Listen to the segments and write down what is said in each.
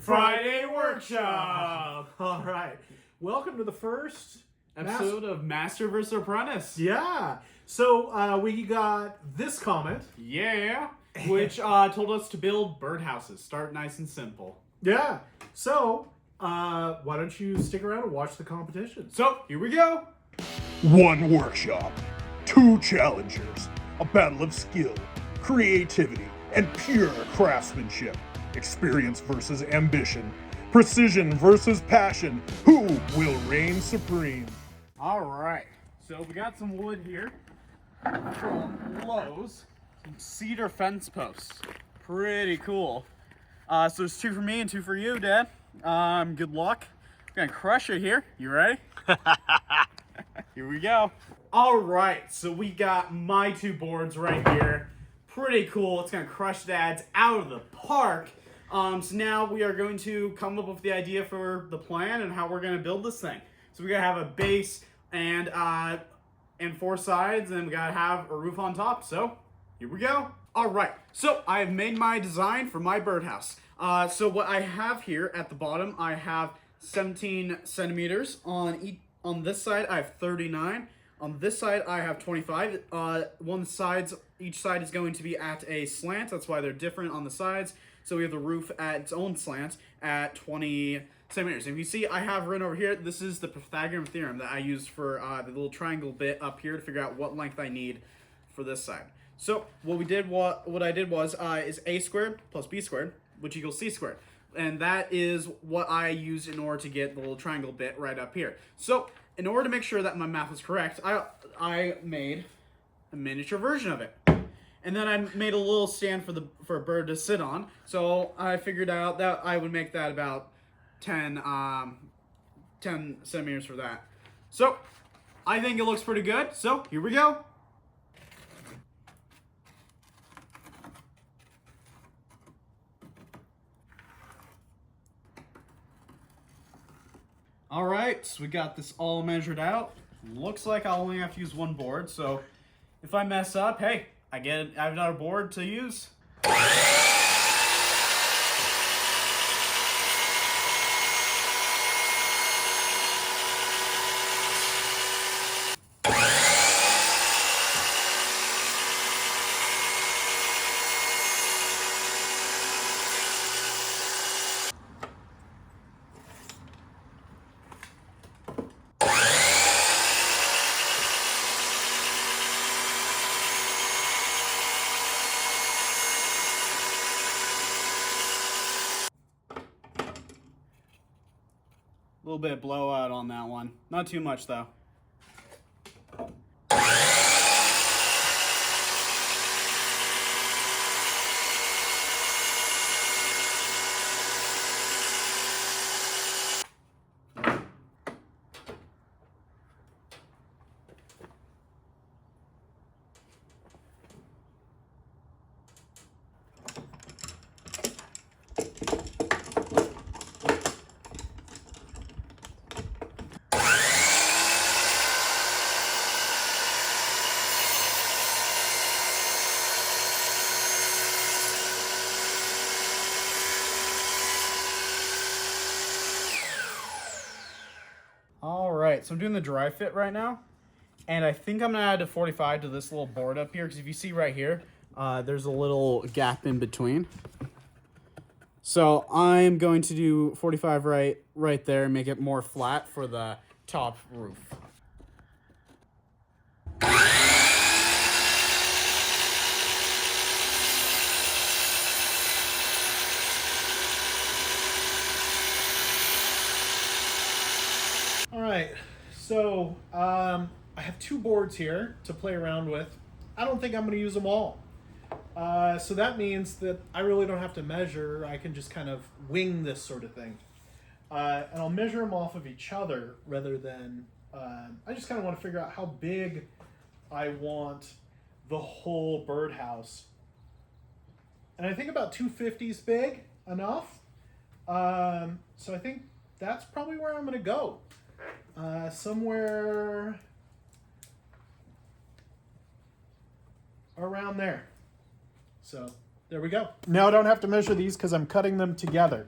Friday Workshop. All right. Welcome to the first Episode of Master vs. Apprentice. Yeah. So we got this comment. Yeah. Which told us to build birdhouses. Start nice and simple. Yeah. So why don't you stick around and watch the competition? So, here we go. One workshop, two challengers, a battle of skill, creativity, and pure craftsmanship. Experience versus ambition, precision versus passion. Who will reign supreme? All right. So, we got some wood here from Lowe's. Some cedar fence posts. Pretty cool. So, there's two for me and two for you, Dad. Good luck. I'm gonna crush it here. You ready? Here we go. All right, so we got my two boards right here. Pretty cool. It's gonna crush Dad's out of the park. So now we are going to come up with the idea for the plan and how we're gonna build this thing. So we gotta have a base and four sides, and we gotta have a roof on top. So here we go. All right, so I have made my design for my birdhouse. So what I have here at the bottom, I have 17 centimeters on this side. I have 39. On this side, I have 25. Each side is going to be at a slant. That's why they're different on the sides. So we have the roof at its own slant at 20 centimeters. If you see, I have written over here, this is the Pythagorean theorem that I used for the little triangle bit up here to figure out what length I need for this side. So what I did was is a squared plus b squared, which equals c squared. And that is what I used in order to get the little triangle bit right up here. So in order to make sure that my math was correct, I made a miniature version of it. And then I made a little stand for a bird to sit on. So I figured out that I would make that about 10 centimeters for that. So I think it looks pretty good. So here we go. All right, so we got this all measured out. Looks like I'll only have to use one board, so if I mess up, hey, I have another board to use. A little bit of blowout on that one. Not too much, though. All right, so I'm doing the dry fit right now, and I think I'm gonna add a 45 to this little board up here, because if you see right here, there's a little gap in between. So I'm going to do 45 right there and make it more flat for the top roof. All right. So I have two boards here to play around with. I don't think I'm going to use them all. So that means that I really don't have to measure. I can just kind of wing this sort of thing. And I'll measure them off of each other rather than... I just kind of want to figure out how big I want the whole birdhouse. And I think about 250 is big enough. So I think that's probably where I'm going to go. Somewhere around there. So there we go. Now I don't have to measure these because I'm cutting them together.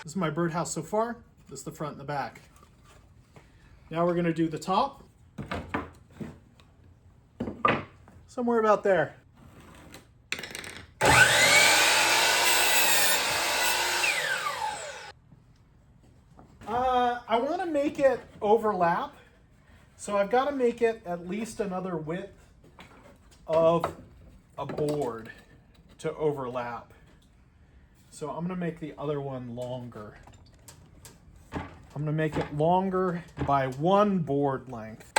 This is my birdhouse so far. This is the front and the back. Now we're gonna do the top. Somewhere about there. I want to make it overlap, so I've got to make it at least another width of a board to overlap. So I'm going to make the other one longer. I'm going to make it longer by 1 board length.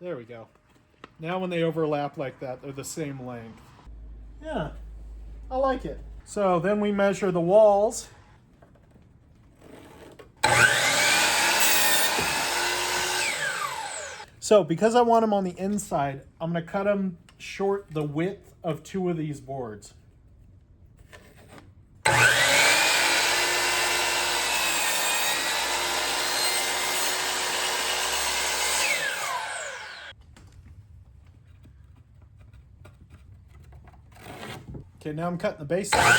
There we go. Now when they overlap like that, they're the same length. Yeah, I like it. So then we measure the walls. So because I want them on the inside, I'm going to cut them short the width of 2 of these boards. Okay, now I'm cutting the base side.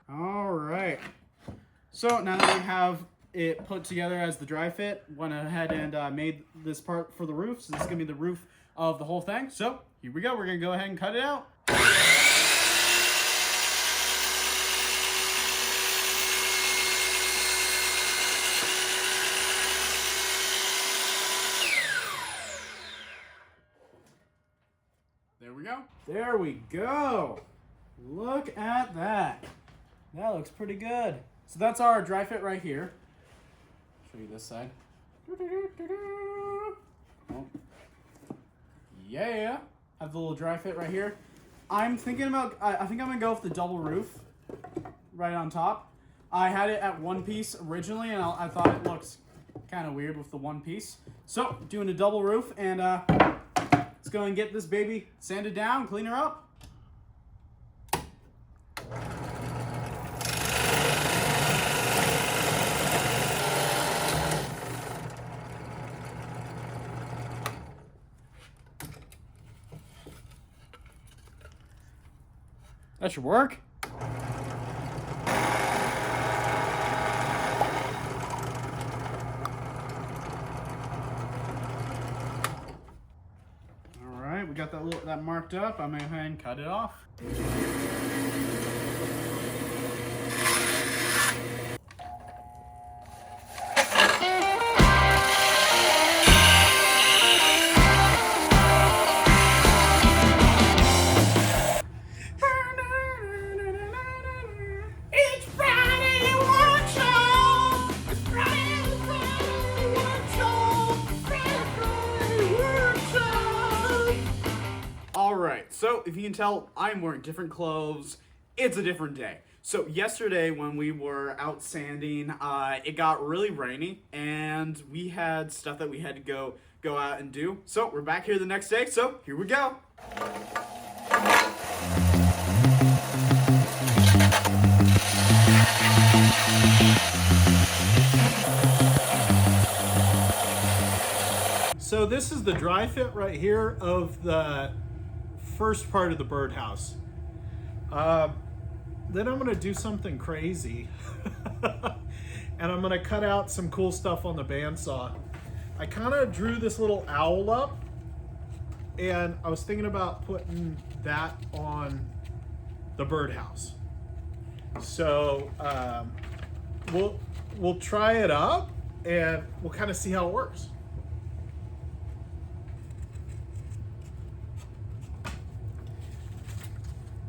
All right. So now that we have it put together as the dry fit, went ahead and made this part for the roof. So this is gonna be the roof of the whole thing. So here we go. We're gonna go ahead and cut it out. There we go. There we go. Look at that. That looks pretty good. So that's our dry fit right here. Show you this side. Oh. Yeah. Have the little dry fit right here. I'm thinking about, I think I'm gonna go with the double roof right on top. I had it at 1 piece originally, and I thought it looks kind of weird with the 1 piece. So doing a double roof, and let's go and get this baby sanded down, clean her up. That should work. We got that marked up. I'm gonna go ahead and cut it off. It's Friday workshop. It's Friday workshop. Friday workshop. All right, so if you can tell, I'm wearing different clothes. It's a different day. So yesterday when we were out sanding, it got really rainy, and we had stuff that we had to go out and do. So we're back here the next day, so here we go. So this is the dry fit right here of the first part of the birdhouse. Then I'm gonna do something crazy and I'm gonna cut out some cool stuff on the bandsaw. I kind of drew this little owl up, and I was thinking about putting that on the birdhouse. So we'll try it up and we'll kind of see how it works.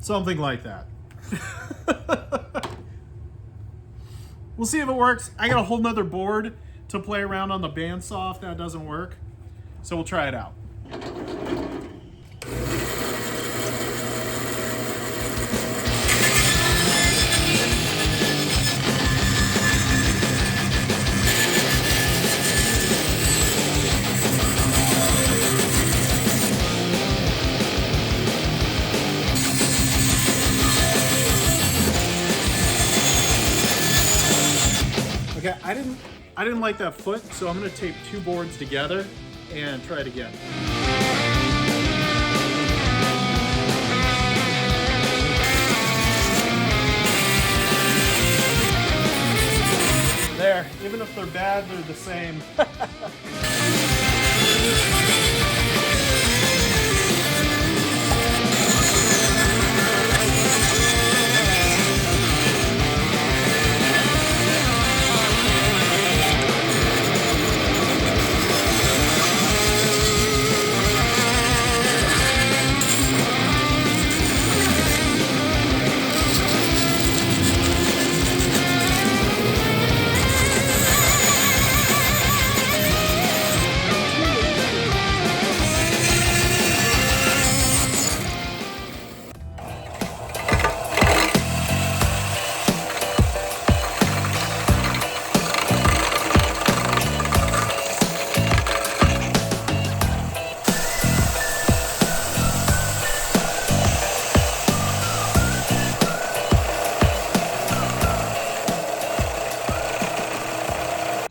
Something like that. We'll see if it works. I got a whole nother board to play around on the bandsaw if that doesn't work. So we'll try it out. Okay, I didn't like that foot, so I'm gonna tape 2 boards together and try it again. there. Even if they're bad, they're the same.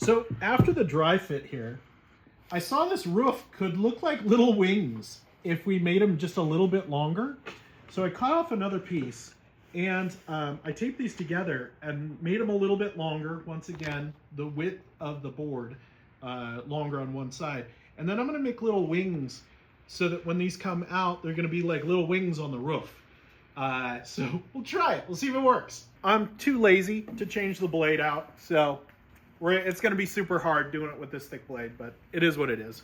So after the dry fit here, I saw this roof could look like little wings if we made them just a little bit longer. So I cut off another piece and I taped these together and made them a little bit longer. Once again, the width of the board longer on one side. And then I'm gonna make little wings so that when these come out, they're gonna be like little wings on the roof. So we'll try it, we'll see if it works. I'm too lazy to change the blade out, so it's going to be super hard doing it with this thick blade, but it is what it is.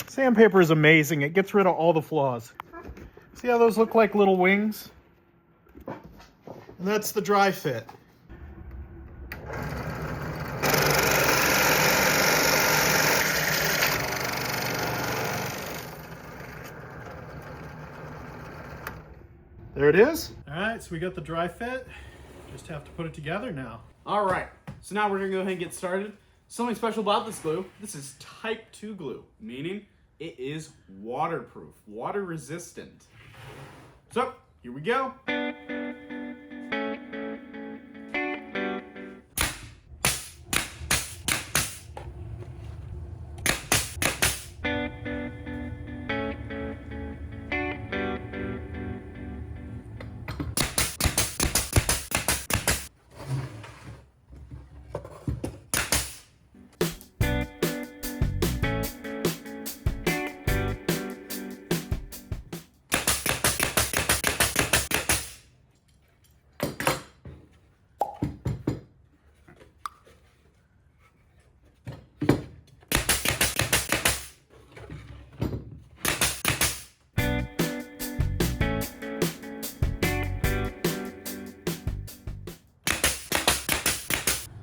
Sandpaper is amazing. It gets rid of all the flaws. See how those look like little wings? And that's the dry fit. There it is. All right, so we got the dry fit. Just have to put it together now. All right, so now we're gonna go ahead and get started. Something special about this glue, this is type 2 glue, meaning it is waterproof, water resistant. So, here we go.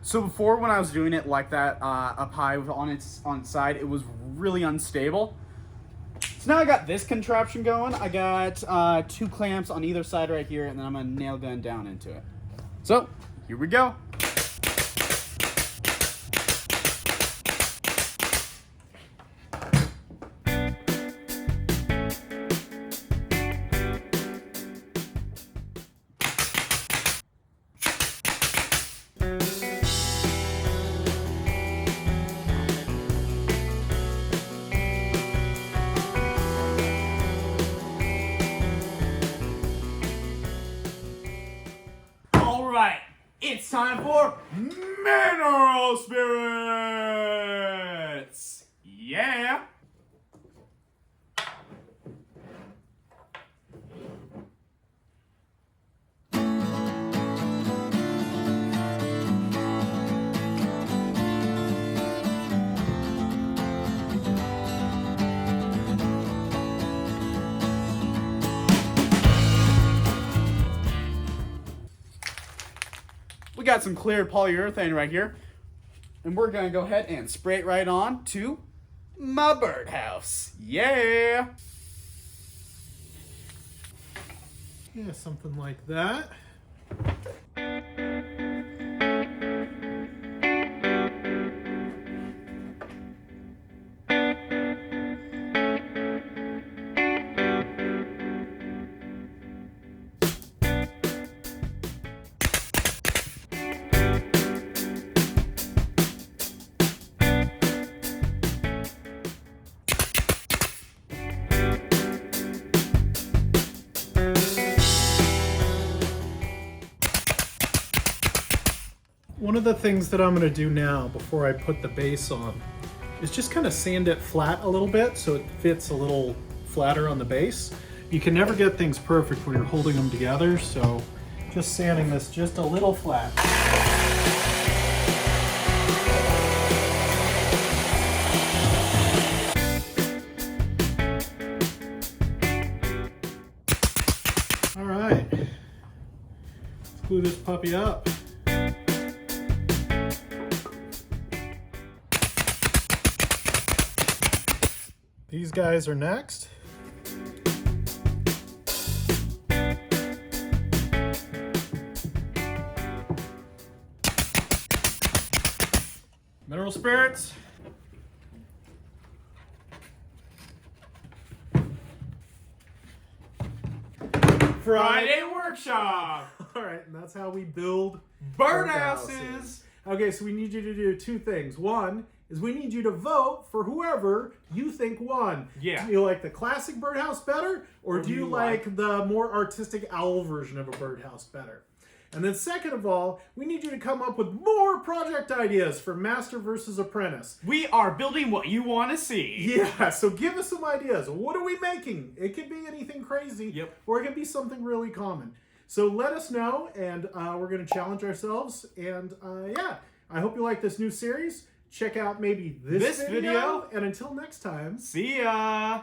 So before, when I was doing it like that up high on its side, it was really unstable. So now I got this contraption going. I got 2 clamps on either side right here, and then I'm gonna nail gun down into it. So here we go. Alright, it's time for Mineral Spirits! Yeah! We got some clear polyurethane right here, and we're gonna go ahead and spray it right on to my birdhouse. Yeah! Yeah, something like that. One of the things that I'm going to do now before I put the base on is just kind of sand it flat a little bit so it fits a little flatter on the base. You can never get things perfect when you're holding them together, so just sanding this just a little flat. All right, let's glue this puppy up. These guys are next. Mineral spirits. Friday workshop. All right, and that's how we build Birdhouses. Okay, so we need you to do two things. One is we need you to vote for whoever you think won. Yeah. Do you like the classic birdhouse better, or do you like the more artistic owl version of a birdhouse better? And then second of all, we need you to come up with more project ideas for Master versus Apprentice. We are building what you want to see. Yeah, so give us some ideas. What are we making? It could be anything crazy, Yep. or it could be something really common. So let us know, and we're going to challenge ourselves. And yeah, I hope you like this new series. Check out maybe this video. And until next time, See ya.